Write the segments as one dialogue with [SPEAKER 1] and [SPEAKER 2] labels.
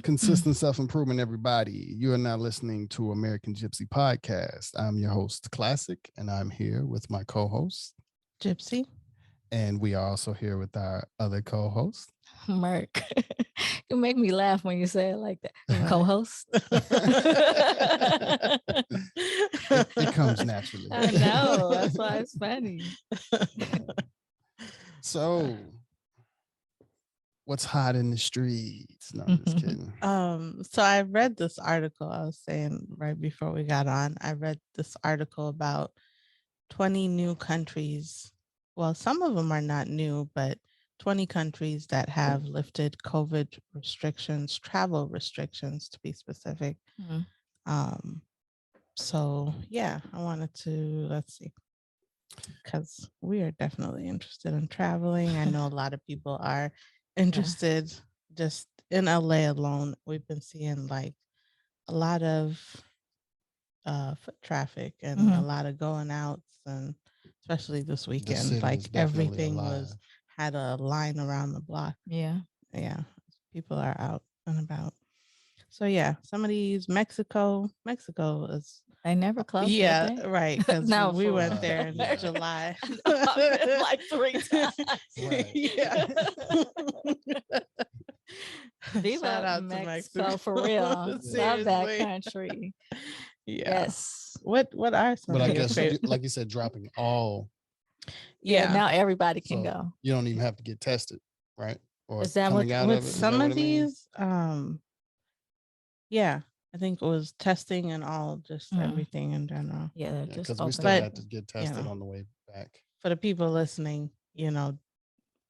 [SPEAKER 1] Consistent self-improvement, everybody. You are now listening to American gypC Podcast. I'm your host, Classic, and I'm here with my co-host,
[SPEAKER 2] gypC.
[SPEAKER 1] And we are also here with our other co-host,
[SPEAKER 3] Merc. You make me laugh when you say it like that. Co-host.
[SPEAKER 1] it comes naturally.
[SPEAKER 3] I know. That's why it's funny.
[SPEAKER 1] So, what's hot in the streets? No, I'm just kidding.
[SPEAKER 2] So I read this article. I was saying right before we got on, I read this article about 20 new countries. Well, some of them are not new, but 20 countries that have lifted COVID restrictions, travel restrictions to be specific.
[SPEAKER 3] Mm-hmm.
[SPEAKER 2] So yeah, I wanted to, let's see, because we are definitely interested in traveling. I know a lot of people are interested. Just in LA alone, we've been seeing like a lot of foot traffic and a lot of going outs, and especially this weekend, like everything had a line around the block.
[SPEAKER 3] Yeah,
[SPEAKER 2] people are out and about. So yeah, some of these Mexico is
[SPEAKER 3] they never closed.
[SPEAKER 2] Yeah,
[SPEAKER 3] did they?
[SPEAKER 2] right. Because
[SPEAKER 3] No,
[SPEAKER 2] we
[SPEAKER 3] for
[SPEAKER 2] went
[SPEAKER 3] real.
[SPEAKER 2] there in July.
[SPEAKER 3] I've been like 3 times.
[SPEAKER 1] Right.
[SPEAKER 2] Yeah.
[SPEAKER 3] Viva
[SPEAKER 2] Shout out
[SPEAKER 3] Mexico,
[SPEAKER 2] to Mexico
[SPEAKER 3] for real. Love that
[SPEAKER 2] Seriously.
[SPEAKER 3] country.
[SPEAKER 2] Yeah.
[SPEAKER 3] Yes.
[SPEAKER 2] What are some
[SPEAKER 1] But I
[SPEAKER 2] of your
[SPEAKER 1] guess,
[SPEAKER 2] favorite?
[SPEAKER 1] like you said, dropping all.
[SPEAKER 3] Yeah. Now everybody can
[SPEAKER 1] So
[SPEAKER 3] go.
[SPEAKER 1] you don't even have to get tested, right? Or
[SPEAKER 3] Is that
[SPEAKER 1] coming
[SPEAKER 3] what-
[SPEAKER 1] out
[SPEAKER 2] With
[SPEAKER 1] of it? Is
[SPEAKER 2] some
[SPEAKER 1] that what
[SPEAKER 2] of
[SPEAKER 1] it means?
[SPEAKER 2] these, yeah, I think it was testing and all, just everything in general.
[SPEAKER 3] Yeah, just
[SPEAKER 1] because we still
[SPEAKER 2] But,
[SPEAKER 1] had to get tested
[SPEAKER 2] know.
[SPEAKER 1] on the way back.
[SPEAKER 2] For the people listening,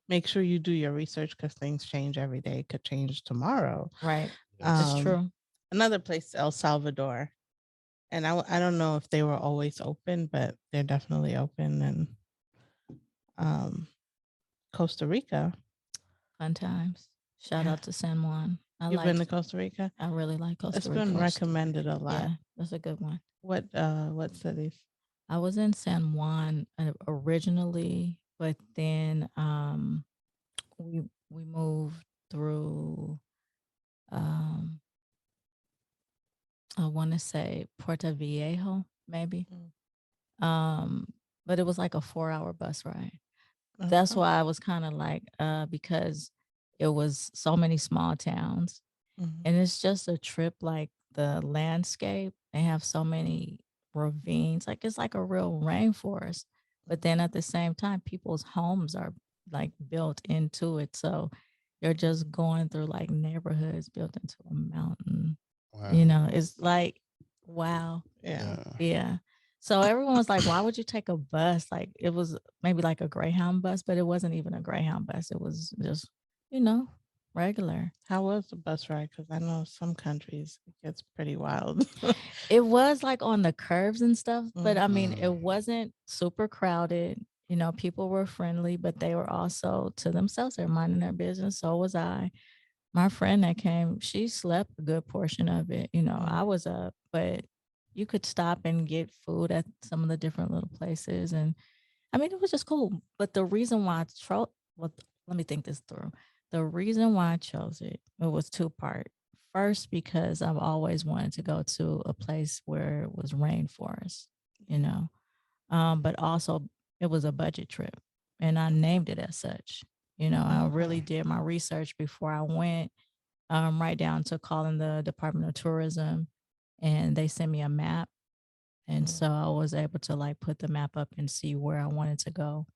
[SPEAKER 2] make sure you do your research because things change every day. It could change tomorrow.
[SPEAKER 3] Right. That's true.
[SPEAKER 2] Another place, El Salvador. And I don't know if they were always open, but they're definitely open. And Costa Rica.
[SPEAKER 3] Fun times. Shout out to San Juan.
[SPEAKER 2] You've been to Costa Rica?
[SPEAKER 3] I really like Costa Rica.
[SPEAKER 2] It's been recommended a lot.
[SPEAKER 3] Yeah, that's a good one.
[SPEAKER 2] What cities?
[SPEAKER 3] I was in San Juan originally, but then we moved through I want to say Puerto Viejo, maybe. But it was like a 4-hour bus ride. That's why I was kind of like, because it was so many small towns, and it's just a trip. Like the landscape, they have so many ravines, like it's like a real rainforest. But then at the same time, people's homes are like built into it, so you're just going through like neighborhoods built into a mountain.
[SPEAKER 1] Wow.
[SPEAKER 3] It's like, wow.
[SPEAKER 2] Yeah.
[SPEAKER 3] So everyone was like, why would you take a bus? Like it was maybe like a Greyhound bus, but it wasn't even a Greyhound bus. It was just, regular.
[SPEAKER 2] How was the bus ride? Because I know some countries it gets pretty wild.
[SPEAKER 3] It was like on the curves and stuff, but I mean, it wasn't super crowded. People were friendly, but they were also to themselves. They're minding their business. So was I. My friend that came, she slept a good portion of it. I was up, but you could stop and get food at some of the different little places. And I mean, it was just cool. But the reason why let me think this through. The reason why I chose it was 2-part. First, because I've always wanted to go to a place where it was rainforest, but also it was a budget trip, and I named it as such. I really did my research before I went, right down to calling the Department of Tourism, and they sent me a map. And so I was able to like put the map up and see where I wanted to go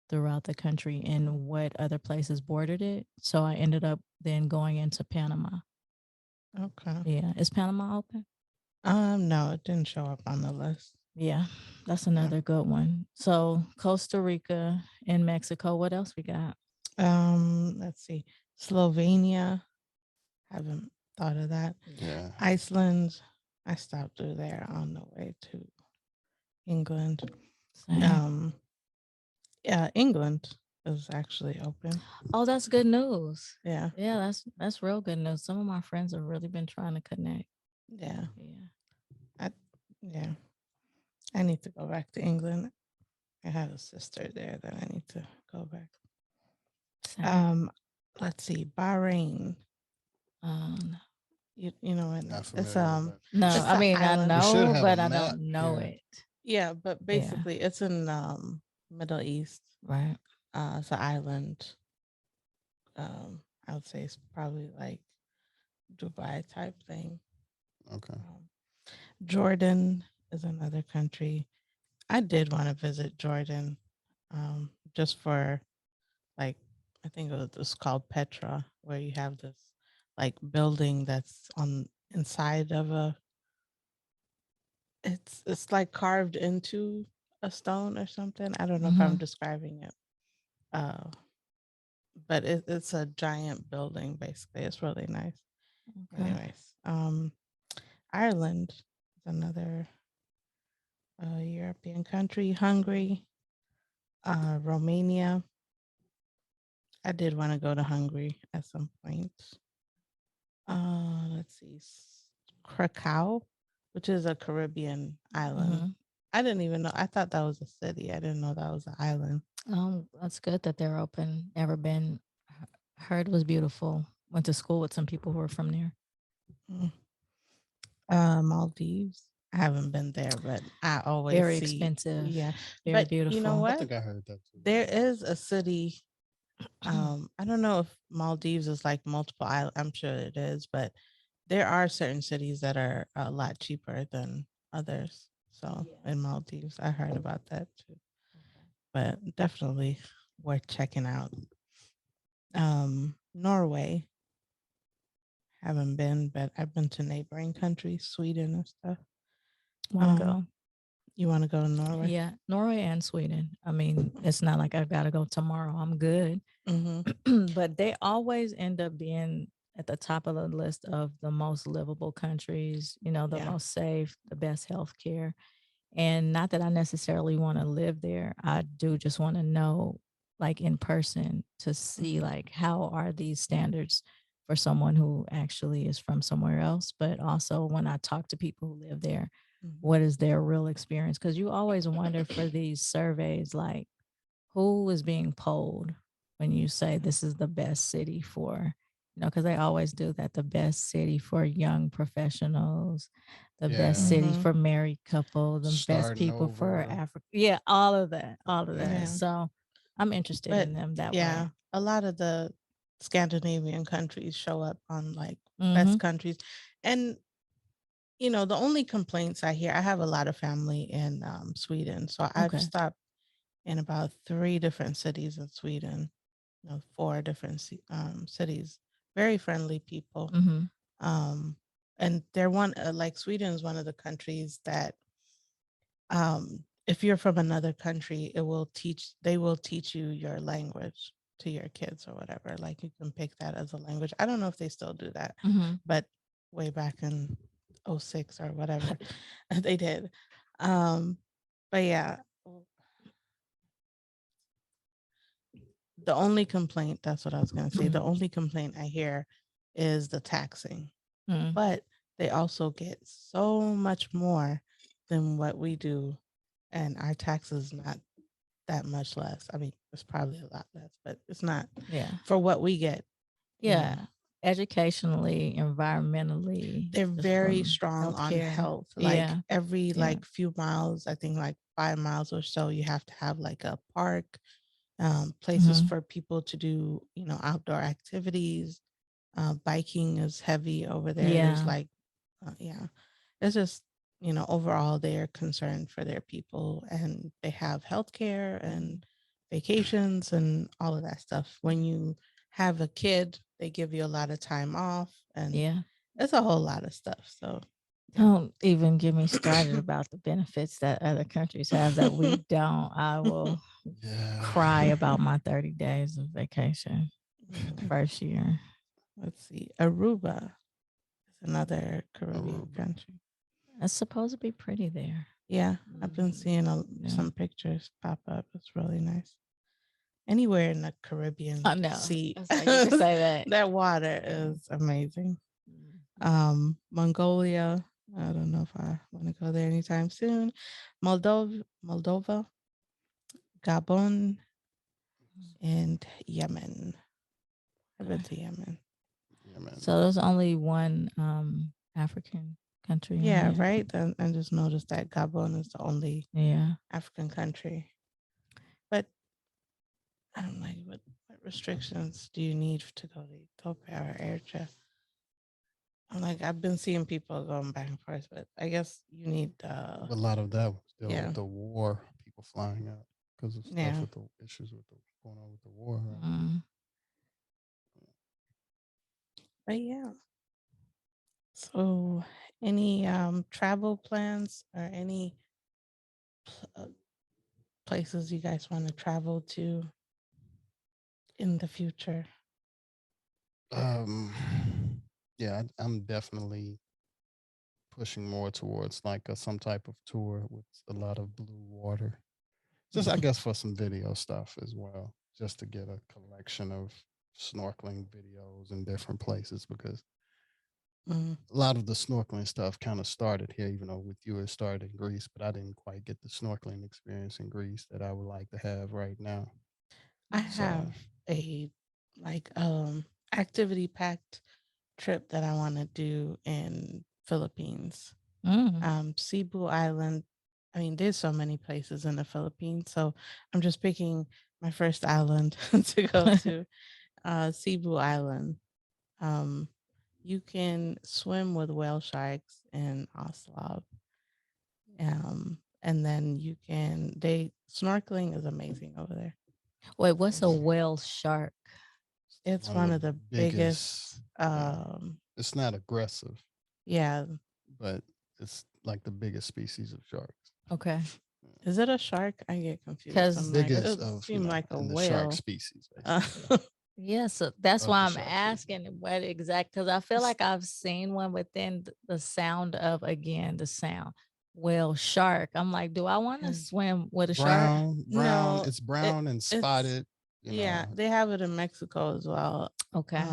[SPEAKER 3] throughout the country and what other places bordered it. So I ended up then going into Panama.
[SPEAKER 2] Okay.
[SPEAKER 3] Yeah. Is Panama open?
[SPEAKER 2] No, it didn't show up on the list.
[SPEAKER 3] Yeah, that's another good one. So Costa Rica and Mexico. What else we got?
[SPEAKER 2] Let's see. Slovenia. Haven't thought of that.
[SPEAKER 1] Yeah.
[SPEAKER 2] Iceland. I stopped through there on the way to England.
[SPEAKER 3] Same.
[SPEAKER 2] Yeah, England is actually open.
[SPEAKER 3] Oh, that's good news.
[SPEAKER 2] Yeah.
[SPEAKER 3] Yeah, that's real good news. Some of my friends have really been trying to connect.
[SPEAKER 2] Yeah. I need to go back to England. I have a sister there that I need to go back.
[SPEAKER 3] Same.
[SPEAKER 2] Let's see, Bahrain. You know what?
[SPEAKER 1] Not
[SPEAKER 2] It's
[SPEAKER 1] familiar with
[SPEAKER 3] No,
[SPEAKER 2] it's
[SPEAKER 3] I
[SPEAKER 2] an
[SPEAKER 3] mean I
[SPEAKER 2] island.
[SPEAKER 1] We should
[SPEAKER 3] know,
[SPEAKER 1] have a
[SPEAKER 3] but I
[SPEAKER 1] map
[SPEAKER 3] don't know
[SPEAKER 1] here.
[SPEAKER 3] it.
[SPEAKER 2] Yeah, but
[SPEAKER 3] Yeah.
[SPEAKER 2] basically it's in Middle East.
[SPEAKER 3] Right.
[SPEAKER 2] It's an island. I would say it's probably like Dubai type thing.
[SPEAKER 1] Okay.
[SPEAKER 2] Jordan is another country. I did want to visit Jordan, just for like I think it's called Petra, where you have this like building that's on inside of a. It's like carved into a stone or something. I don't know if I'm
[SPEAKER 3] Mhm.
[SPEAKER 2] describing it. Uh, but it's a giant building basically. It's really nice.
[SPEAKER 3] Okay.
[SPEAKER 2] Anyways, Ireland is another European country. Hungary, Romania. I did want to go to Hungary at some point. Let's see, Krakow, which is a Caribbean island.
[SPEAKER 3] Mhm.
[SPEAKER 2] I didn't even know. I thought that was a city. I didn't know that was an island.
[SPEAKER 3] That's good that they're open. Never been. Heard was beautiful. Went to school with some people who were from there.
[SPEAKER 2] Mm. Maldives. I haven't been there, but I always
[SPEAKER 3] Very
[SPEAKER 2] see.
[SPEAKER 3] expensive.
[SPEAKER 2] Yeah,
[SPEAKER 3] Very
[SPEAKER 2] but
[SPEAKER 3] beautiful.
[SPEAKER 2] you know
[SPEAKER 1] I
[SPEAKER 2] what?
[SPEAKER 1] think I heard that too.
[SPEAKER 2] There is a city. I don't know if Maldives is like multiple islands. I'm sure it is, but there are certain cities that are a lot cheaper than others. So in Maldives, I heard about that too. But definitely worth checking out. Norway, haven't been, but I've been to neighboring countries, Sweden and stuff.
[SPEAKER 3] Want to go?
[SPEAKER 2] You want to go to Norway?
[SPEAKER 3] Yeah, Norway and Sweden. I mean, it's not like I've got to go tomorrow. I'm good. But they always end up being at the top of the list of the most livable countries, you know, the
[SPEAKER 2] Yeah.
[SPEAKER 3] most safe, the best health care. And not that I necessarily want to live there. I do just want to know, like in person, to see like how are these standards for someone who actually is from somewhere else. But also when I talk to people who live there, what is their real experience? Because you always wonder for these surveys, like who is being polled when you say this is the best city for, you know, because they always do that, the best city for young professionals, the best city for married couples, the best
[SPEAKER 1] Starting
[SPEAKER 3] people for
[SPEAKER 1] over.
[SPEAKER 3] Africa. Yeah, all of that, all of that.
[SPEAKER 2] Yeah.
[SPEAKER 3] So I'm interested
[SPEAKER 2] But
[SPEAKER 3] in them that
[SPEAKER 2] yeah,
[SPEAKER 3] way.
[SPEAKER 2] a lot of the Scandinavian countries show up on like
[SPEAKER 3] Mhm.
[SPEAKER 2] best countries. And you know, the only complaints I hear, I have a lot of family in Sweden. So I've
[SPEAKER 3] Okay.
[SPEAKER 2] stopped in about 3 different cities in Sweden, you know, 4 different cities. Very friendly people.
[SPEAKER 3] Mhm.
[SPEAKER 2] And they're like Sweden is one of the countries that if you're from another country, they will teach you your language to your kids or whatever. Like you can pick that as a language. I don't know if they still do that,
[SPEAKER 3] Mhm.
[SPEAKER 2] but way back in 06 or whatever, they did. But yeah, the only complaint, that's what I was going to say. The only complaint I hear is the taxing,
[SPEAKER 3] Mhm.
[SPEAKER 2] but they also get so much more than what we do. And our taxes not that much less. I mean, it's probably a lot less, but it's not
[SPEAKER 3] Yeah.
[SPEAKER 2] for what we get. you
[SPEAKER 3] Yeah.
[SPEAKER 2] know.
[SPEAKER 3] Educationally, environmentally,
[SPEAKER 2] They're
[SPEAKER 3] just
[SPEAKER 2] very
[SPEAKER 3] from
[SPEAKER 2] strong on
[SPEAKER 3] healthcare.
[SPEAKER 2] health. Like
[SPEAKER 3] Yeah.
[SPEAKER 2] every
[SPEAKER 3] Yeah.
[SPEAKER 2] like few miles, I think like 5 miles or so, you have to have like a park, places
[SPEAKER 3] Mhm.
[SPEAKER 2] for people to do, you know, outdoor activities. Biking is heavy over there. There's
[SPEAKER 3] Yeah.
[SPEAKER 2] like, yeah, it's just, you know, overall they're concerned for their people and they have healthcare and vacations and all of that stuff. When you have a kid, they give you a lot of time off and
[SPEAKER 3] Yeah.
[SPEAKER 2] it's a whole lot of stuff. So
[SPEAKER 3] Don't even get me started about the benefits that other countries have that we don't. I will
[SPEAKER 1] Yeah.
[SPEAKER 3] cry about my 30 days of vacation first year.
[SPEAKER 2] Let's see. Aruba is another Caribbean
[SPEAKER 1] Aruba.
[SPEAKER 2] country.
[SPEAKER 3] It's supposed to be pretty there.
[SPEAKER 2] Yeah, I've been seeing some pictures pop up. It's really nice. Anywhere in the Caribbean
[SPEAKER 3] I know.
[SPEAKER 2] Sea,
[SPEAKER 3] That's how you can say that.
[SPEAKER 2] that water is amazing. Mongolia. I don't know if I want to go there anytime soon. Moldova, Gabon, and Yemen. I've been to Yemen.
[SPEAKER 1] recommend.
[SPEAKER 3] So there's only one African country. in
[SPEAKER 2] Yeah,
[SPEAKER 3] there.
[SPEAKER 2] right. And I just noticed that Gabon is the only
[SPEAKER 3] Yeah.
[SPEAKER 2] African country. But I'm like, what restrictions do you need to go to Ethiopia or Eritrea? I'm like, I've been seeing people going back and forth, but I guess you need
[SPEAKER 1] A lot of that was dealing
[SPEAKER 2] yeah.
[SPEAKER 1] with the war, people flying out because of stuff
[SPEAKER 2] Yeah.
[SPEAKER 1] with the issues with the going on with the war. Right?
[SPEAKER 3] Mm.
[SPEAKER 2] But yeah. So any travel plans or any places you guys want to travel to in the future?
[SPEAKER 1] Um, yeah, I'm definitely pushing more towards like some type of tour with a lot of blue water. Just I guess for some video stuff as well, just to get a collection of snorkeling videos in different places because
[SPEAKER 2] Mm.
[SPEAKER 1] a lot of the snorkeling stuff kind of started here, even though with you it started in Greece, but I didn't quite get the snorkeling experience in Greece that I would like to have right now.
[SPEAKER 2] I have a like activity packed trip that I want to do in Philippines. Cebu Island. I mean, there's so many places in the Philippines, so I'm just picking my first island to go to, Cebu Island. You can swim with whale sharks in Oslo. And then you can snorkeling is amazing over there.
[SPEAKER 3] Wait, what's a whale shark?
[SPEAKER 2] It's one of the biggest
[SPEAKER 1] it's not aggressive,
[SPEAKER 2] yeah.
[SPEAKER 1] but it's like the biggest species of sharks.
[SPEAKER 3] Okay.
[SPEAKER 2] Is it a shark? I get confused.
[SPEAKER 3] Because
[SPEAKER 2] I'm like,
[SPEAKER 1] Biggest
[SPEAKER 2] it
[SPEAKER 1] of
[SPEAKER 2] seemed like a
[SPEAKER 1] in the
[SPEAKER 2] whale.
[SPEAKER 1] shark species, basically.
[SPEAKER 3] yeah, so that's
[SPEAKER 1] Of
[SPEAKER 3] why
[SPEAKER 1] the
[SPEAKER 3] I'm
[SPEAKER 1] shark
[SPEAKER 3] asking what exact, because I feel like I've seen one within the sound of, again, the sound. Well, shark. I'm like, do I want to swim with a shark?
[SPEAKER 1] brown.
[SPEAKER 2] No,
[SPEAKER 1] It's brown and
[SPEAKER 2] it's
[SPEAKER 1] spotted.
[SPEAKER 2] yeah, they have it in Mexico as well.
[SPEAKER 3] Okay.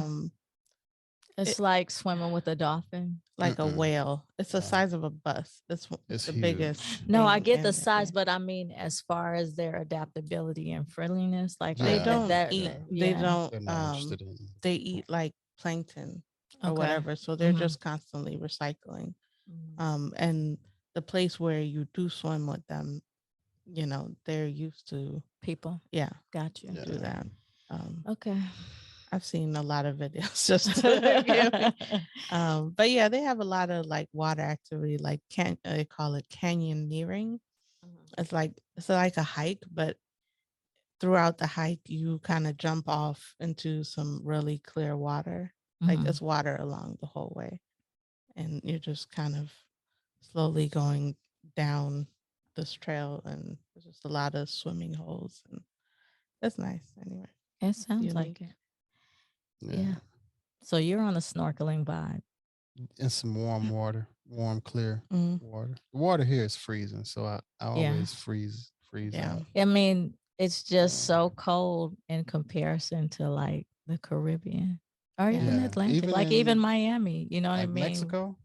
[SPEAKER 3] It's
[SPEAKER 2] it-
[SPEAKER 3] like swimming with a dolphin.
[SPEAKER 2] like a
[SPEAKER 1] Mm-mm.
[SPEAKER 2] whale. It's the
[SPEAKER 1] No.
[SPEAKER 2] size of a bus. It's the
[SPEAKER 1] huge.
[SPEAKER 2] biggest.
[SPEAKER 3] No, I
[SPEAKER 2] thing
[SPEAKER 3] get the
[SPEAKER 2] in
[SPEAKER 3] size,
[SPEAKER 2] there.
[SPEAKER 3] but I mean, as far as their adaptability and friendliness, like
[SPEAKER 2] They
[SPEAKER 1] Yeah,
[SPEAKER 2] don't
[SPEAKER 3] that,
[SPEAKER 2] eat. They
[SPEAKER 3] yeah.
[SPEAKER 2] don't.
[SPEAKER 1] They're not interested in.
[SPEAKER 2] They eat like plankton or
[SPEAKER 3] Okay.
[SPEAKER 2] whatever. So they're
[SPEAKER 3] Mhm.
[SPEAKER 2] just constantly recycling.
[SPEAKER 3] Mhm.
[SPEAKER 2] And the place where you do swim with them, you know, they're used to
[SPEAKER 3] People.
[SPEAKER 2] yeah,
[SPEAKER 3] Got you.
[SPEAKER 2] do that.
[SPEAKER 3] Okay.
[SPEAKER 2] I've seen a lot of videos just to give me. But yeah, they have a lot of like water activity, like they call it canyoneering. It's like a hike, but throughout the hike you kind of jump off into some really clear water. Like
[SPEAKER 3] Mhm.
[SPEAKER 2] it's water along the whole way. And you're just kind of slowly going down this trail and there's just a lot of swimming holes and it's nice anyway.
[SPEAKER 3] It sounds like
[SPEAKER 2] unique.
[SPEAKER 3] it. Yeah. So you're on a snorkeling vibe.
[SPEAKER 1] In some warm water, warm, clear
[SPEAKER 2] Mhm.
[SPEAKER 1] water. The water here is freezing, so I always freeze
[SPEAKER 2] Yeah.
[SPEAKER 1] out.
[SPEAKER 3] I mean, it's just so cold in comparison to like the Caribbean or
[SPEAKER 2] Yeah.
[SPEAKER 3] even
[SPEAKER 1] Yeah,
[SPEAKER 3] Atlantic, like even
[SPEAKER 1] in,
[SPEAKER 3] Miami. You know what I
[SPEAKER 1] like
[SPEAKER 3] mean?
[SPEAKER 1] Mexico.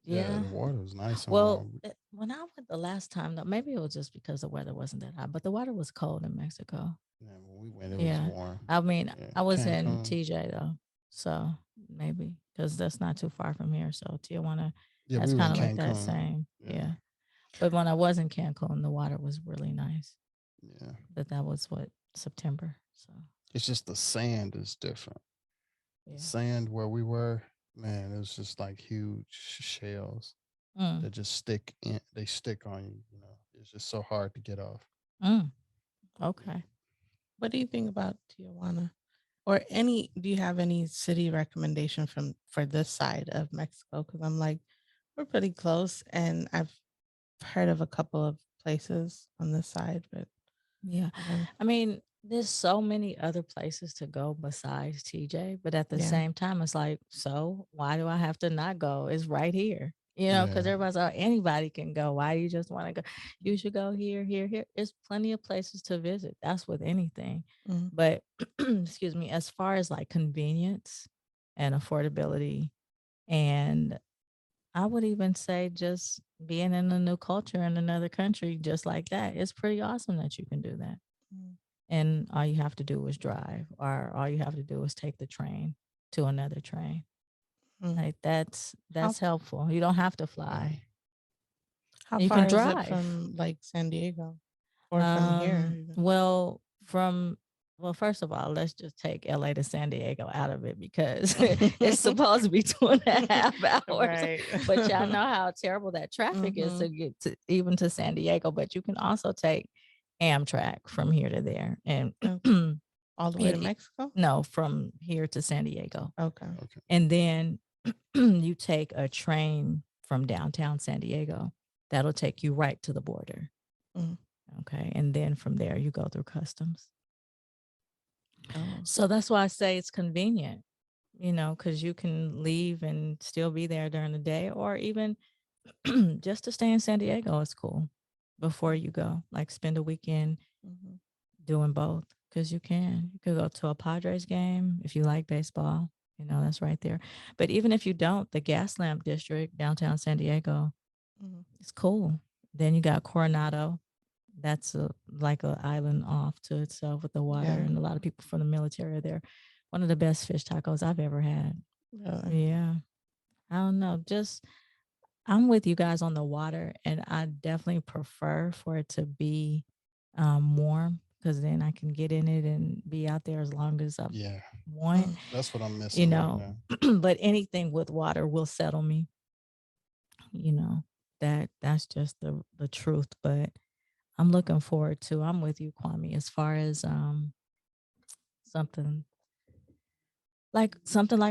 [SPEAKER 3] Yeah.
[SPEAKER 1] The water was nice and
[SPEAKER 3] Well,
[SPEAKER 1] warm.
[SPEAKER 3] when I went the last time, though, maybe it was just because the weather wasn't that hot, but the water was cold in Mexico.
[SPEAKER 1] Yeah, when we went, it was warm.
[SPEAKER 3] I mean,
[SPEAKER 1] Yeah,
[SPEAKER 3] I was in
[SPEAKER 1] Cancun.
[SPEAKER 3] TJ though, so maybe because that's not too far from here. So Tijuana,
[SPEAKER 1] Yeah,
[SPEAKER 3] that's
[SPEAKER 1] we were in
[SPEAKER 3] kind of like that
[SPEAKER 1] Cancun.
[SPEAKER 3] same. Yeah. But when I was in Cancun, the water was really nice.
[SPEAKER 1] Yeah.
[SPEAKER 3] But that was what, September. So
[SPEAKER 1] It's just the sand is different. The sand where we were, man, it was just like huge shells that just stick in. They stick on you. You know, it's just so hard to get off.
[SPEAKER 3] Okay.
[SPEAKER 2] What do you think about Tijuana? Or do you have any city recommendation for this side of Mexico? Because I'm like, we're pretty close and I've heard of a couple of places on this side, but
[SPEAKER 3] yeah. I mean, there's so many other places to go besides TJ, but at the same time, it's like, so why do I have to not go? It's right here, you know, because everybody's like, anybody can go. Why do you just want to go? You should go here, here, here. There's plenty of places to visit. That's with anything. But excuse me, as far as like convenience and affordability, and I would even say just being in a new culture in another country, just like that, it's pretty awesome that you can do that. And all you have to do is drive, or all you have to do is take the train to another train. Like that's
[SPEAKER 2] How
[SPEAKER 3] helpful. You don't have to fly.
[SPEAKER 2] how
[SPEAKER 3] You
[SPEAKER 2] far
[SPEAKER 3] can
[SPEAKER 2] is it
[SPEAKER 3] drive.
[SPEAKER 2] from like San Diego or from here? Even?
[SPEAKER 3] Well, first of all, let's just take LA to San Diego out of it because it's supposed to be 2.5 hours.
[SPEAKER 2] Right.
[SPEAKER 3] But y'all know how terrible that traffic is to get to even to San Diego. But you can also take Amtrak from here to there, and
[SPEAKER 2] all the way to Mexico.
[SPEAKER 3] No, from here to San Diego.
[SPEAKER 2] Okay.
[SPEAKER 3] And then you take a train from downtown San Diego. That'll take you right to the border. Okay. And then from there, you go through customs. So that's why I say it's convenient, because you can leave and still be there during the day, or even just to stay in San Diego is cool before you go. Like spend a weekend doing both, because you can. You could go to a Padres game if you like baseball. That's right there. But even if you don't, the Gaslamp District, downtown San Diego, it's cool. Then you got Coronado. That's like an island off to itself with the water, and a lot of people from the military are there. One of the best fish tacos I've ever had. Yeah. I don't know. I'm with you guys on the water, and I definitely prefer for it to be warm, because then I can get in it and be out there as long as I want.
[SPEAKER 1] That's what I'm missing.
[SPEAKER 3] But anything with water will settle me. That's just the truth. But I'm looking forward to. I'm with you, Kwame, as far as something like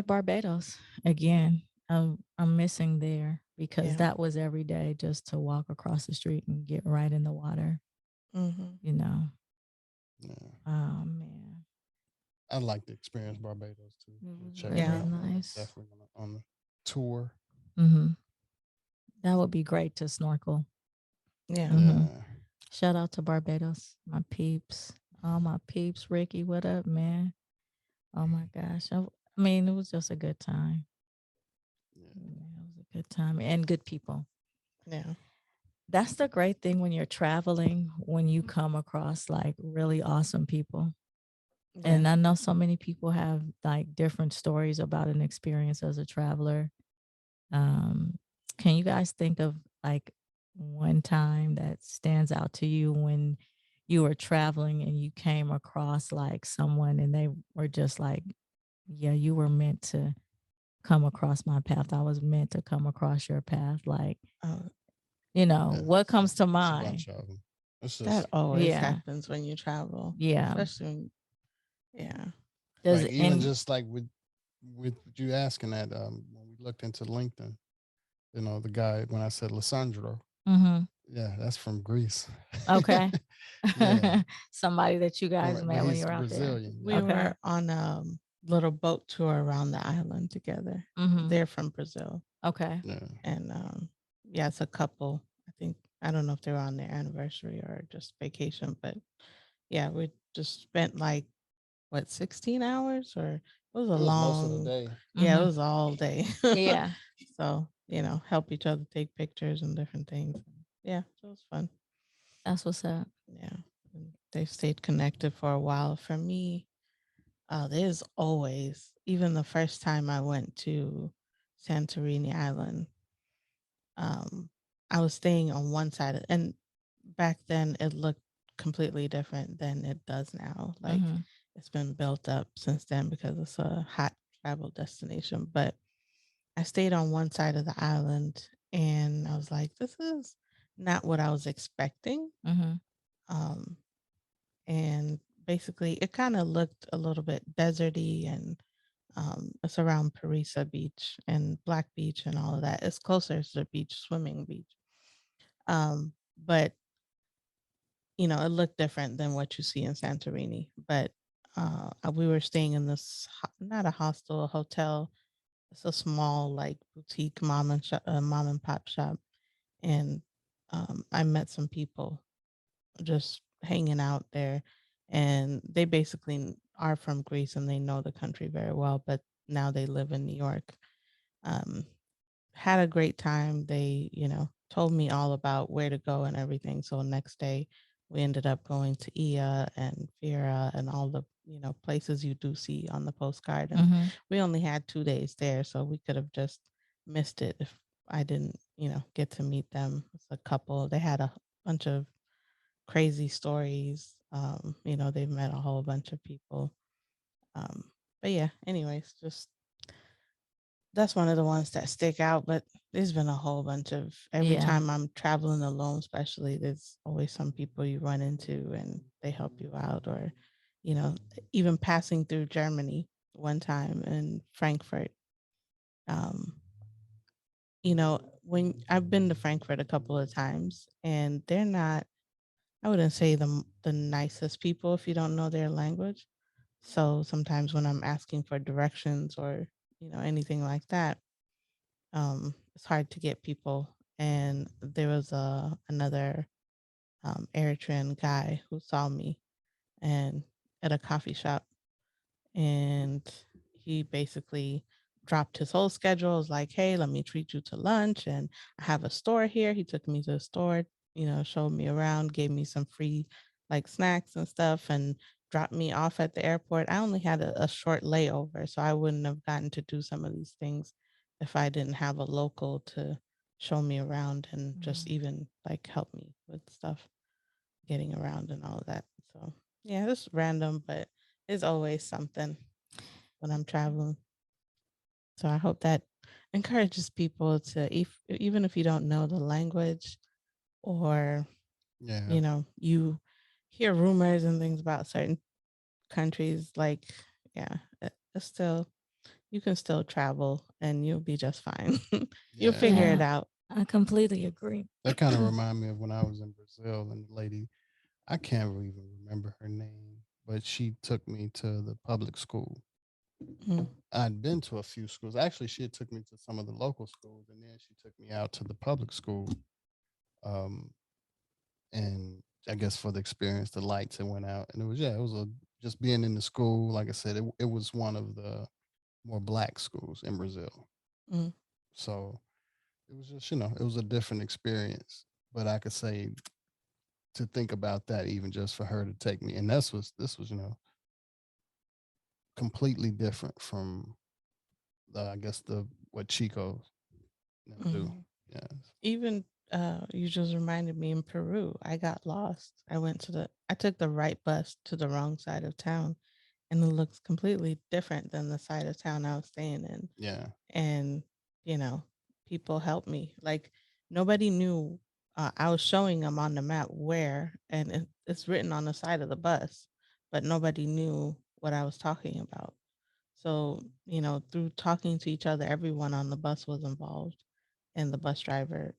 [SPEAKER 3] Barbados. Again, I'm missing there, because that was every day just to walk across the street and get right in the water.
[SPEAKER 1] Yeah.
[SPEAKER 3] Oh man,
[SPEAKER 1] I'd like to experience Barbados too.
[SPEAKER 3] Check it out. Nice.
[SPEAKER 1] Definitely on the tour.
[SPEAKER 3] That would be great to snorkel.
[SPEAKER 2] Yeah.
[SPEAKER 3] Shout out to Barbados, my peeps. All my peeps. Ricky, what up, man? Oh my gosh. I mean, it was just a good time. It was a good time and good people.
[SPEAKER 2] Yeah.
[SPEAKER 3] That's the great thing when you're traveling, when you come across like really awesome people. And I know so many people have like different stories about an experience as a traveler. Can you guys think of like one time that stands out to you when you were traveling and you came across like someone and they were just like, yeah, you were meant to come across my path. I was meant to come across your path. Like, what comes to mind?
[SPEAKER 2] That always happens when you travel.
[SPEAKER 3] Yeah.
[SPEAKER 2] Especially when,
[SPEAKER 1] Like even just like with you asking that, when we looked into LinkedIn, the guy, when I said Lissandro, yeah, that's from Greece.
[SPEAKER 3] Okay. Somebody that you guys met when you were out
[SPEAKER 1] Brazilian.
[SPEAKER 2] there. We were on a little boat tour around the island together. They're from Brazil.
[SPEAKER 3] Okay.
[SPEAKER 1] Yeah.
[SPEAKER 2] And it's a couple. I don't know if they were on their anniversary or just vacation, but we just spent like 16 hours, or it was a long
[SPEAKER 1] most of the day.
[SPEAKER 2] Yeah, it was all day.
[SPEAKER 3] Yeah.
[SPEAKER 2] So, help each other take pictures and different things. Yeah, so it was fun.
[SPEAKER 3] That's what's up.
[SPEAKER 2] Yeah. They stayed connected for a while. For me, there's always, even the first time I went to Santorini Island, I was staying on one side, and back then it looked completely different than it does now. Like it's been built up since then because it's a hot travel destination. But I stayed on one side of the island, and I was like, this is not what I was expecting. And basically it kind of looked a little bit deserty, and it's around Parisa Beach and Black Beach and all of that. It's closer to the beach, swimming beach. But it looked different than what you see in Santorini. But we were staying in this, not a hostel, a hotel. It's a small like boutique mom and pop shop. And I met some people just hanging out there, and they basically are from Greece and they know the country very well, but now they live in New York. Had a great time. They, told me all about where to go and everything. So next day we ended up going to Ia and Vera and all the places you do see on the postcard. And
[SPEAKER 3] Mm-hmm.
[SPEAKER 2] we only had 2 days there, so we could have just missed it if I didn't, get to meet them. It's a couple. They had a bunch of crazy stories. They've met a whole bunch of people. But yeah, anyways, just that's one of the ones that stick out. But there's been a whole bunch of every
[SPEAKER 3] Yeah.
[SPEAKER 2] time I'm traveling alone, especially, there's always some people you run into and they help you out, or, you know, even passing through Germany one time in Frankfurt. Um, when I've been to Frankfurt a couple of times, and they're not, I wouldn't say the nicest people if you don't know their language. So sometimes when I'm asking for directions or, anything like that, it's hard to get people. And there was another Eritrean guy who saw me and at a coffee shop, and he basically dropped his whole schedule. Was like, "Hey, let me treat you to lunch, and I have a store here." He took me to the store, showed me around, gave me some free like snacks and stuff, and dropped me off at the airport. I only had a short layover, so I wouldn't have gotten to do some of these things if I didn't have a local to show me around and just even like help me with stuff, getting around and all of that. So yeah, it's random, but it's always something when I'm traveling. So I hope that encourages people to, even if you don't know the language, or
[SPEAKER 1] Yeah.
[SPEAKER 2] you hear rumors and things about certain countries, like, yeah, it's still, you can still travel and you'll be just fine. You'll
[SPEAKER 1] Yeah.
[SPEAKER 2] figure it
[SPEAKER 3] Yeah.
[SPEAKER 2] out.
[SPEAKER 3] I completely agree.
[SPEAKER 1] That kind of remind me of when I was in Brazil and the lady, I can't even remember her name, but she took me to the public school.
[SPEAKER 2] Mhm.
[SPEAKER 1] I'd been to a few schools. Actually, she had took me to some of the local schools, and then she took me out to the public school. Um, and I guess for the experience, the lights had went out, and it was a just being in the school. Like I said, it was one of the more black schools in Brazil,
[SPEAKER 2] Mhm.
[SPEAKER 1] so it was just it was a different experience. But I could say to think about that, even just for her to take me, and this was completely different from I guess the what Chico them do.
[SPEAKER 2] Mhm.
[SPEAKER 1] Yeah.
[SPEAKER 2] Even you just reminded me, in Peru, I got lost. I took the right bus to the wrong side of town, and it looks completely different than the side of town I was staying in.
[SPEAKER 1] Yeah.
[SPEAKER 2] And, you know, people helped me. Like, nobody knew. I was showing them on the map where, and it's written on the side of the bus, but nobody knew what I was talking about. So, through talking to each other, everyone on the bus was involved. And the bus driver,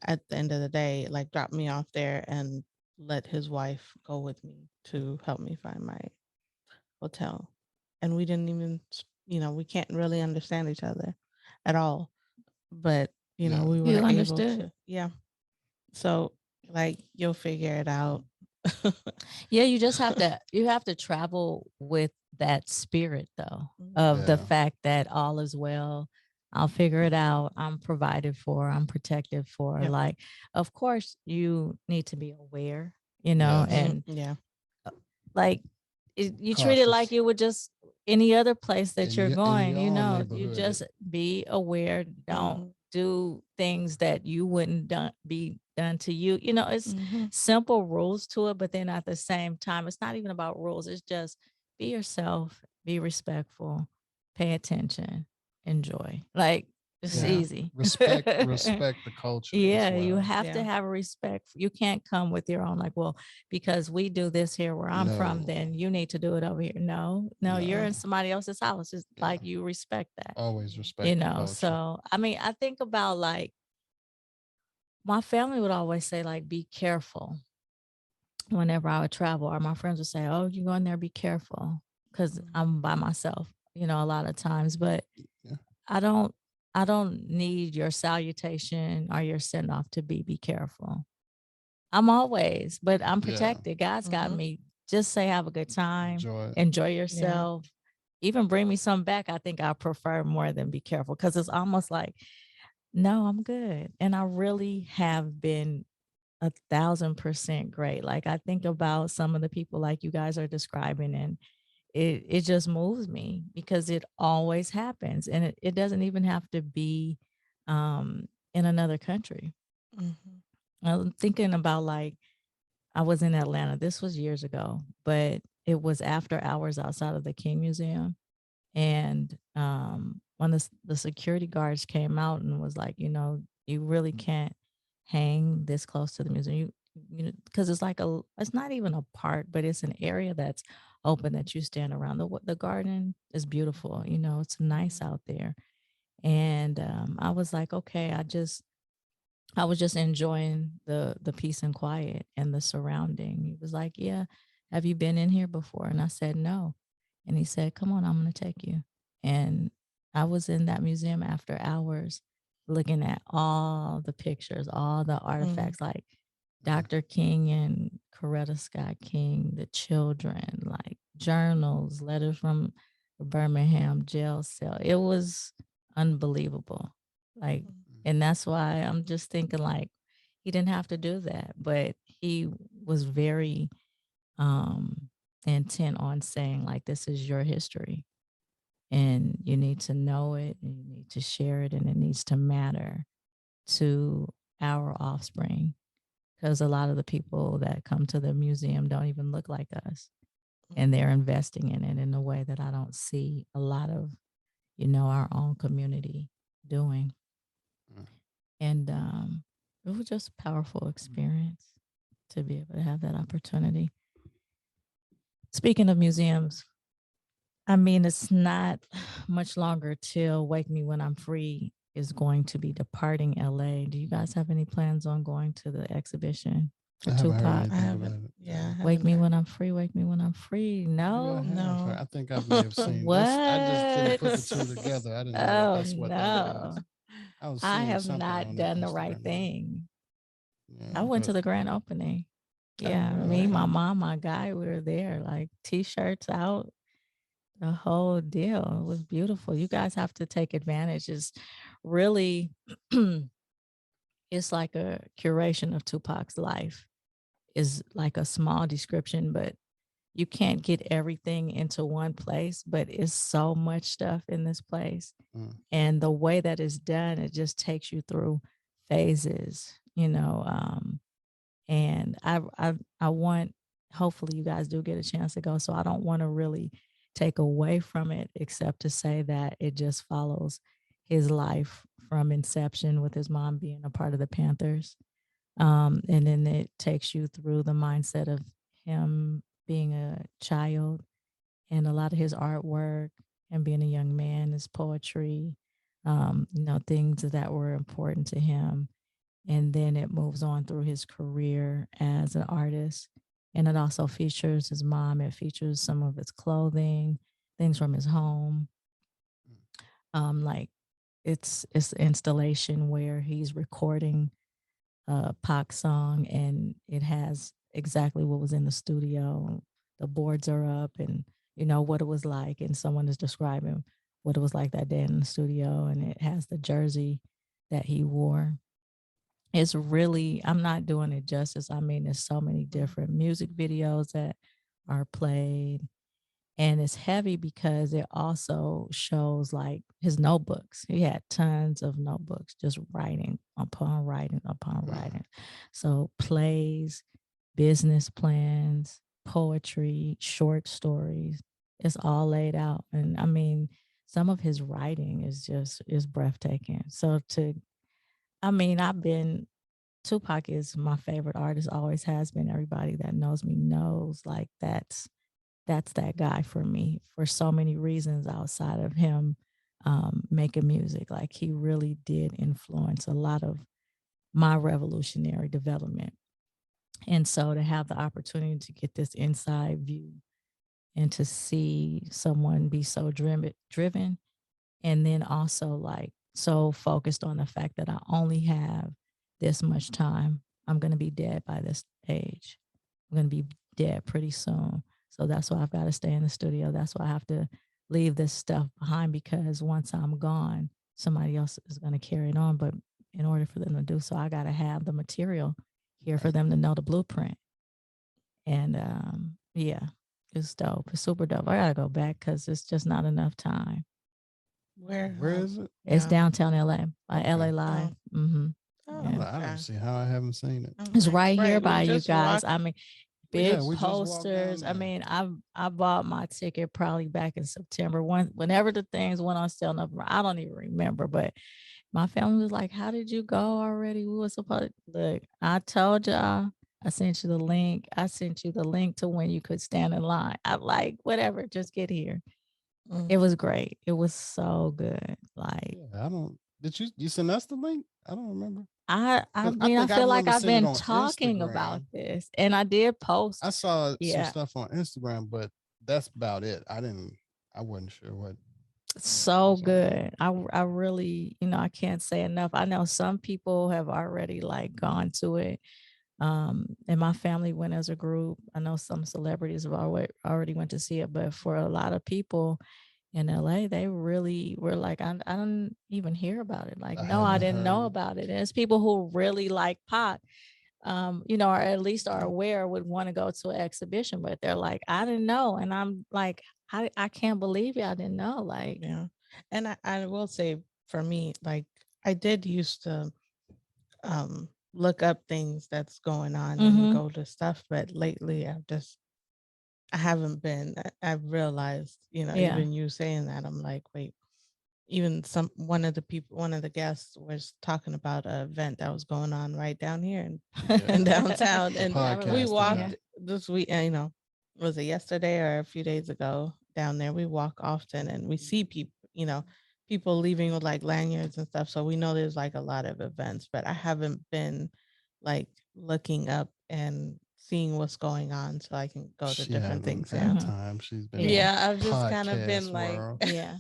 [SPEAKER 2] at the end of the day, like, dropped me off there and let his wife go with me to help me find my hotel. And we didn't even, we can't really understand each other at all. But,
[SPEAKER 1] Yeah.
[SPEAKER 2] we were
[SPEAKER 3] You
[SPEAKER 2] able
[SPEAKER 3] understood.
[SPEAKER 2] to, yeah. So, like, you'll figure it out.
[SPEAKER 3] Yeah, you have to travel with that spirit though, of the
[SPEAKER 1] Yeah.
[SPEAKER 3] fact that all is well. I'll figure it out. I'm provided for. I'm protected for.
[SPEAKER 2] Yep.
[SPEAKER 3] Like, of course, you need to be aware,
[SPEAKER 1] Yes.
[SPEAKER 3] and
[SPEAKER 2] Yeah.
[SPEAKER 3] like you treat it like
[SPEAKER 1] Cautious
[SPEAKER 3] you would just any other place that you're
[SPEAKER 1] in
[SPEAKER 3] going,
[SPEAKER 1] your own
[SPEAKER 3] you
[SPEAKER 1] neighborhood.
[SPEAKER 3] just be aware. Don't
[SPEAKER 2] Mhm.
[SPEAKER 3] do things that you wouldn't be done to you. It's
[SPEAKER 2] Mhm.
[SPEAKER 3] simple rules to it, but then at the same time, it's not even about rules. It's just be yourself, be respectful, pay attention, enjoy. Like, it's
[SPEAKER 1] Yeah.
[SPEAKER 2] Yeah.
[SPEAKER 3] easy.
[SPEAKER 1] Respect the culture as
[SPEAKER 3] Yeah, you
[SPEAKER 1] well.
[SPEAKER 3] have to
[SPEAKER 2] Yeah.
[SPEAKER 3] have a respect. You can't come with your own, like, well, because we do this here where I'm from,
[SPEAKER 1] No.
[SPEAKER 3] then you need to do it over here. No, no, you're
[SPEAKER 1] No.
[SPEAKER 3] in somebody else's house. It's
[SPEAKER 1] Yeah.
[SPEAKER 3] like you respect that,
[SPEAKER 1] Always respect the culture.
[SPEAKER 3] So, I mean, I think about like my family would always say, like, be careful whenever I would travel, or my friends would say, oh, you go in there, be careful, because
[SPEAKER 2] Mhm.
[SPEAKER 3] I'm by myself, a lot of times. But
[SPEAKER 1] Yeah.
[SPEAKER 3] I don't, I don't need your salutation or your send off to be careful. I'm always, but I'm
[SPEAKER 1] Yeah.
[SPEAKER 3] protected. God's got
[SPEAKER 2] Mhm.
[SPEAKER 3] me. Just say have a good time,
[SPEAKER 1] Enjoy it.
[SPEAKER 3] enjoy
[SPEAKER 2] Yeah.
[SPEAKER 3] yourself, even bring me some back. I think I prefer more than be careful, because it's almost like, no, I'm good. And I really have been 1,000% great. Like I think about some of the people like you guys are describing, and it just moves me because it always happens, and it doesn't even have to be in another country.
[SPEAKER 2] Mhm.
[SPEAKER 3] I'm thinking about like I was in Atlanta. This was years ago, but it was after hours outside of the King Museum. And when the security guards came out and was like, you really can't hang this close to the museum. Because it's like it's not even a park, but it's an area that's open that you stand around. The garden is beautiful. It's nice out there. And I was like, okay, I was just enjoying the peace and quiet and the surrounding. He was like, "Yeah, have you been in here before?" And I said, "No." And he said, "Come on, I'm going to take you." And I was in that museum after hours looking at all the pictures, all the artifacts like Dr. King and Coretta Scott King, the children, like journals, letters from the Birmingham jail cell. It was unbelievable. Like, and that's why I'm just thinking like he didn't have to do that, but he was very um intent on saying like this is your history and you need to know it and you need to share it and it needs to matter to our offspring because a lot of the people that come to the museum don't even look like us and they're investing in it in a way that I don't see a lot of our own community doing. And it was just a powerful experience to be able to have that opportunity. Speaking of museums, I mean, it's not much longer till Wake Me When I'm Free is going to be departing LA. Do you guys have any plans on going to the exhibition for
[SPEAKER 1] I haven't heard
[SPEAKER 3] Tupac?
[SPEAKER 2] I
[SPEAKER 1] anything about
[SPEAKER 2] haven't.
[SPEAKER 1] it.
[SPEAKER 2] Yeah, I
[SPEAKER 3] Wake
[SPEAKER 2] haven't
[SPEAKER 3] Me
[SPEAKER 2] heard.
[SPEAKER 3] When I'm Free, Wake Me When I'm Free.
[SPEAKER 1] Maybe I
[SPEAKER 3] No.
[SPEAKER 1] have heard.
[SPEAKER 2] No.
[SPEAKER 1] I think I may have seen this. I just didn't put the two
[SPEAKER 3] What?
[SPEAKER 1] together. I didn't know that
[SPEAKER 3] Oh,
[SPEAKER 1] that's what that
[SPEAKER 3] no.
[SPEAKER 1] was. I was
[SPEAKER 3] I
[SPEAKER 1] seeing
[SPEAKER 3] have
[SPEAKER 1] something
[SPEAKER 3] not
[SPEAKER 1] on
[SPEAKER 3] done the right
[SPEAKER 1] Instagram.
[SPEAKER 3] thing. I
[SPEAKER 1] Yeah,
[SPEAKER 3] went
[SPEAKER 1] but
[SPEAKER 3] to the grand opening.
[SPEAKER 2] Oh,
[SPEAKER 3] Yeah,
[SPEAKER 1] oh,
[SPEAKER 3] me,
[SPEAKER 2] really?
[SPEAKER 3] my
[SPEAKER 1] okay.
[SPEAKER 3] mom, my guy, we were there, like t-shirts out, the whole deal. It was beautiful. You guys have to take advantage. It's really, it's like a curation of Tupac's life. Is like a small description, but you can't get everything into one place. But it's so much stuff in this place,
[SPEAKER 1] Mm,
[SPEAKER 3] and the way that it's done, it just takes you through phases. And I want hopefully you guys do get a chance to go. So I don't want to really take away from it except to say that it just follows his life from inception with his mom being a part of the Panthers. And then it takes you through the mindset of him being a child and a lot of his artwork and being a young man, his poetry, things that were important to him, and then it moves on through his career as an artist. And it also features his mom. It features some of his clothing, things from his home. Like it's an installation where he's recording a Pac song, and it has exactly what was in the studio. The boards are up, and what it was like, and someone is describing what it was like that day in the studio, and it has the jersey that he wore. It's really, I'm not doing it justice. I mean, there's so many different music videos that are played, and it's heavy because it also shows like his notebooks. He had tons of notebooks, just writing upon writing upon
[SPEAKER 1] mm,
[SPEAKER 3] writing. So plays, business plans, poetry, short stories, it's all laid out. And I mean, some of his writing is breathtaking. So I mean, Tupac is my favorite artist, always has been. Everybody that knows me knows like that's that guy for me for so many reasons outside of him making music. Like he really did influence a lot of my revolutionary development. And so to have the opportunity to get this inside view and to see someone be so driven and then also like so focused on the fact that I only have this much time. I'm going to be dead by this age. I'm going to be dead pretty soon. So that's why I've got to stay in the studio. That's why I have to leave this stuff behind because once I'm gone, somebody else is going to carry it on. But in order for them to do so, I got to have the material here for them to know the blueprint. And yeah, it's dope. It's super dope. I gotta go back because it's just not enough time.
[SPEAKER 2] Where
[SPEAKER 1] is it?
[SPEAKER 3] It's
[SPEAKER 2] Yeah.
[SPEAKER 3] downtown LA,
[SPEAKER 1] Okay.
[SPEAKER 3] LA Live.
[SPEAKER 2] Oh,
[SPEAKER 3] Yeah.
[SPEAKER 1] I don't see how I haven't seen it.
[SPEAKER 2] I'm
[SPEAKER 3] It's
[SPEAKER 2] like,
[SPEAKER 3] right here
[SPEAKER 2] we
[SPEAKER 3] by you
[SPEAKER 2] just
[SPEAKER 3] guys.
[SPEAKER 2] walked-
[SPEAKER 3] I mean,
[SPEAKER 1] Well, yeah,
[SPEAKER 3] big
[SPEAKER 1] we just walked down
[SPEAKER 3] posters. I
[SPEAKER 1] there.
[SPEAKER 3] mean, I bought my ticket probably back in September. Whenever the things went on sale, I don't even remember. But my family was like, "How did you go already? We were supposed look." I told y'all. I sent you the link. I sent you the link to when you could stand in line. I like whatever. Just get here. It was great. It was so good. Like
[SPEAKER 1] Yeah, I don't. Did you send us the link? I don't remember.
[SPEAKER 3] I
[SPEAKER 1] 'Cause
[SPEAKER 3] mean, I
[SPEAKER 1] think I
[SPEAKER 3] feel like
[SPEAKER 1] remember
[SPEAKER 3] I've
[SPEAKER 1] seeing it
[SPEAKER 3] been
[SPEAKER 1] on
[SPEAKER 3] talking about
[SPEAKER 1] Instagram.
[SPEAKER 3] this, and I did post.
[SPEAKER 1] I saw some
[SPEAKER 3] Yeah.
[SPEAKER 1] stuff on Instagram, but that's about it. I wasn't sure what.
[SPEAKER 3] So
[SPEAKER 1] was on there.
[SPEAKER 3] good. I really, I can't say enough. I know some people have already like gone to it. And my family went as a group. I know some celebrities have already went to see it, but for a lot of people in LA, they really were like, I don't even hear about it. Like,
[SPEAKER 1] I
[SPEAKER 3] no, I
[SPEAKER 1] haven't
[SPEAKER 3] didn't know
[SPEAKER 1] heard.
[SPEAKER 3] about it. And it's people who really like pot, or at least are aware, would want to go to an exhibition, but they're like, I didn't know. And I'm like, I can't believe y'all didn't know. Like,
[SPEAKER 2] Yeah. And I will say for me, like I did used to look up things that's going on and go to stuff, but lately I haven't been. I've realized,
[SPEAKER 3] Yeah.
[SPEAKER 2] even you saying that, I'm like, wait, even one of the guests was talking about an event that was going on right down here in downtown.
[SPEAKER 1] The
[SPEAKER 2] And
[SPEAKER 1] podcast
[SPEAKER 2] we
[SPEAKER 1] event.
[SPEAKER 2] walked this week, was it yesterday or a few days ago down there? We walk often and we see people, people leaving with like lanyards and stuff. So we know there's like a lot of events, but I haven't been like looking up and seeing what's going on so I can go to
[SPEAKER 1] She
[SPEAKER 2] different
[SPEAKER 1] hasn't
[SPEAKER 2] things.
[SPEAKER 1] had
[SPEAKER 2] Yeah.
[SPEAKER 1] time. She's been
[SPEAKER 2] Yeah, I've just kind of been
[SPEAKER 1] podcast
[SPEAKER 2] like
[SPEAKER 1] world.
[SPEAKER 3] Yeah.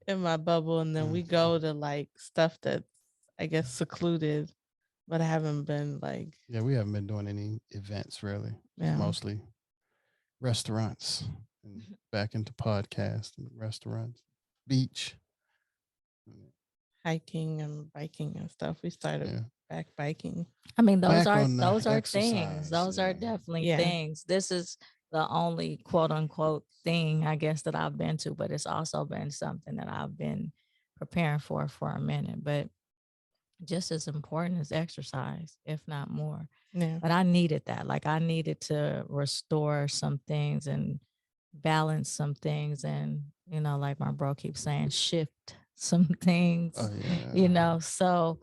[SPEAKER 2] in my bubble, and then we go to like stuff that's, I guess, secluded, but I haven't been like,
[SPEAKER 1] Yeah, we haven't been doing any events really. Just
[SPEAKER 2] yeah,
[SPEAKER 1] mostly restaurants and back into podcast and restaurants, beach.
[SPEAKER 2] hiking and biking and stuff. We started
[SPEAKER 1] Yeah.
[SPEAKER 2] back biking.
[SPEAKER 3] I mean,
[SPEAKER 1] Back
[SPEAKER 3] those are
[SPEAKER 1] on the
[SPEAKER 3] things.
[SPEAKER 1] exercise,
[SPEAKER 3] Those are
[SPEAKER 1] yeah.
[SPEAKER 3] definitely
[SPEAKER 2] Yeah.
[SPEAKER 3] things. This is the only quote unquote thing, I guess, that I've been to, but it's also been something that I've been preparing for a minute. But just as important as exercise, if not more.
[SPEAKER 2] Yeah.
[SPEAKER 3] But I needed that. Like I needed to restore some things and balance some things, and like my bro keeps saying, shift some things.
[SPEAKER 1] Oh yeah.
[SPEAKER 3] So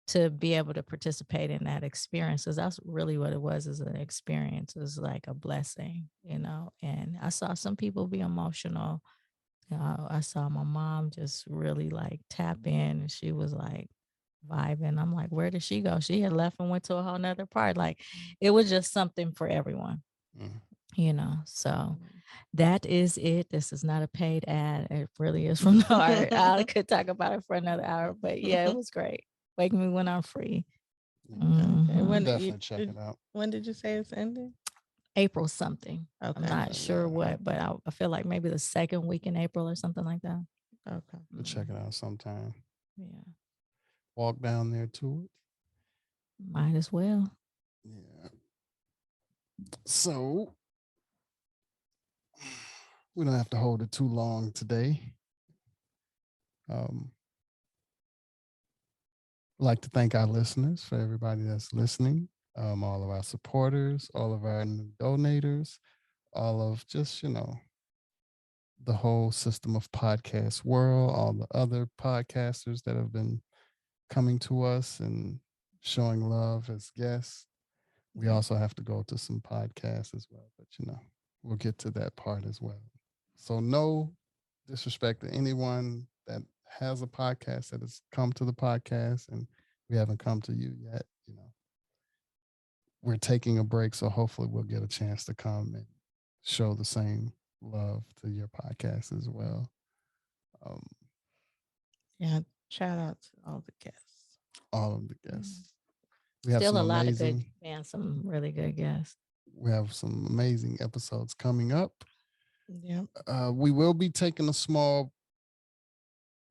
[SPEAKER 3] to be able to participate in that experience, because that's really what it was, is an experience. It was like a blessing, and I saw some people be emotional. I saw my mom just really like tap in, and she was like vibing. I'm like, where did she go? She had left and went to a whole nother part. Like it was just something for everyone, so that is it. This is not a paid ad. It really is from the heart. I could talk about it for another hour, but yeah, it was great. Wake me when I'm free.
[SPEAKER 2] Okay.
[SPEAKER 1] I'll definitely check it out.
[SPEAKER 2] When did you say it's ending?
[SPEAKER 3] April something.
[SPEAKER 2] Okay.
[SPEAKER 3] I'm not sure
[SPEAKER 1] yeah.
[SPEAKER 3] what, but I feel like maybe the second week in April or something like that.
[SPEAKER 2] Okay.
[SPEAKER 1] We'll check it out sometime.
[SPEAKER 3] Yeah,
[SPEAKER 1] Walk down there to it.
[SPEAKER 3] might as well.
[SPEAKER 1] Yeah. So we don't have to hold it too long today. I'd like to thank our listeners, for everybody that's listening, all of our supporters, all of our new donators, all of just, the whole system of podcast world, all the other podcasters that have been coming to us and showing love as guests. We also have to go to some podcasts as well, but we'll get to that part as well. So no disrespect to anyone that has a podcast that has come to the podcast and we haven't come to you yet. We're taking a break, so hopefully we'll get a chance to come and show the same love to your podcast as well.
[SPEAKER 2] Yeah. Shout out to all the guests.
[SPEAKER 1] All of the guests. We have
[SPEAKER 3] Still
[SPEAKER 1] some
[SPEAKER 3] a lot of
[SPEAKER 1] amazing,
[SPEAKER 3] good, man, some really good guests.
[SPEAKER 1] we have some amazing episodes coming up.
[SPEAKER 2] Yeah.
[SPEAKER 1] We will be taking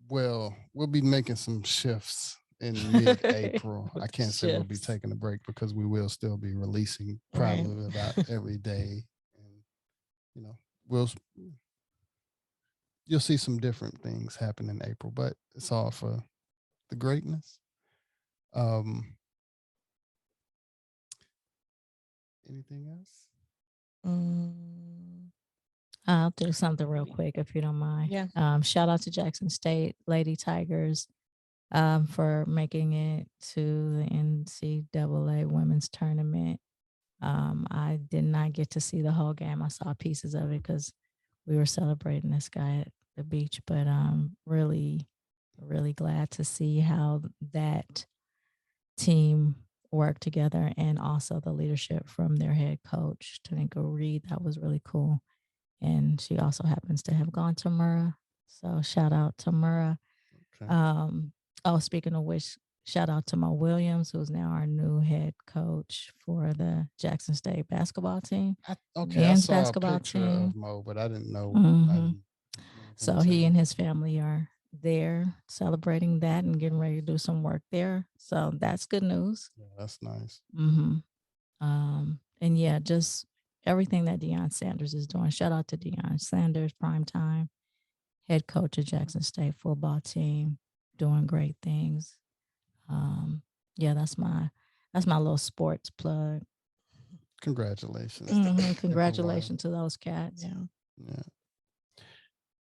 [SPEAKER 1] we'll be making some shifts in mid-April. I can't say we'll be
[SPEAKER 3] Shifts.
[SPEAKER 1] taking a break because we will still be releasing
[SPEAKER 2] Right.
[SPEAKER 1] probably about every day, and you know, we'll you'll see some different things happen in April, but it's all for the greatness. Um, anything else?
[SPEAKER 2] Mm,
[SPEAKER 3] I'll do something real quick if you don't mind.
[SPEAKER 2] Yeah.
[SPEAKER 3] Shout out to Jackson State Lady Tigers for making it to the NCAA women's tournament. I did not get to see the whole game. I saw pieces of it because we were celebrating this guy at the beach, but really, really glad to see how that team worked together and also the leadership from their head coach, Tanika Reed. That was really cool. And she also happens to have gone to Murrah. So shout out to Murrah.
[SPEAKER 1] Okay.
[SPEAKER 3] Oh, speaking of which, shout out to Mo Williams, who's now our new head coach for the Jackson State basketball team,
[SPEAKER 1] Okay, I
[SPEAKER 3] men's
[SPEAKER 1] saw a
[SPEAKER 3] basketball
[SPEAKER 1] picture
[SPEAKER 3] team.
[SPEAKER 1] of Mo, but I didn't know
[SPEAKER 3] Mhm.
[SPEAKER 1] knew of
[SPEAKER 3] So
[SPEAKER 1] him
[SPEAKER 3] he
[SPEAKER 1] saying.
[SPEAKER 3] and his family are there celebrating that and getting ready to do some work there. So that's good news.
[SPEAKER 1] Yeah, that's nice.
[SPEAKER 3] Mm-hmm. And yeah, just everything that Deion Sanders is doing. Shout out to Deion Sanders, primetime head coach of Jackson State football team, doing great things. Yeah, that's my little sports plug.
[SPEAKER 1] Congratulations.
[SPEAKER 3] Congratulations to those cats.
[SPEAKER 2] yeah.
[SPEAKER 1] Yeah.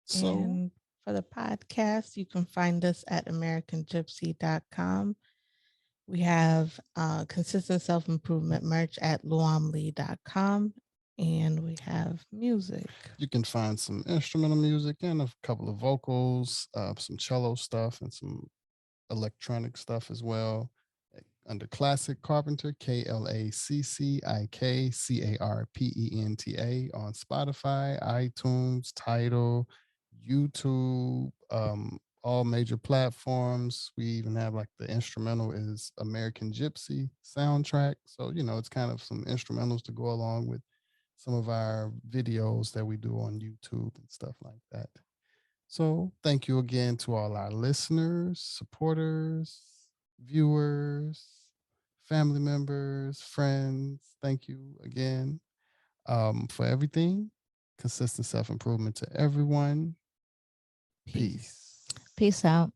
[SPEAKER 1] So
[SPEAKER 2] And for the podcast, you can find us at AmericanGypsy.com. We have consistent self-improvement merch at luamlee.com. And we have music.
[SPEAKER 1] you can find some instrumental music and a couple of vocals, some cello stuff, and some electronic stuff as well. Under Classic Carpenter, KlassickCarpenta on Spotify, iTunes, Tidal, YouTube, all major platforms. We even have like the instrumental is American Gypsy soundtrack. So, it's kind of some instrumentals to go along with some of our videos that we do on YouTube and stuff like that. So, thank you again to all our listeners, supporters, viewers, family members, friends. Thank you again for everything. Consistent self improvement to everyone. Peace.
[SPEAKER 3] Peace out.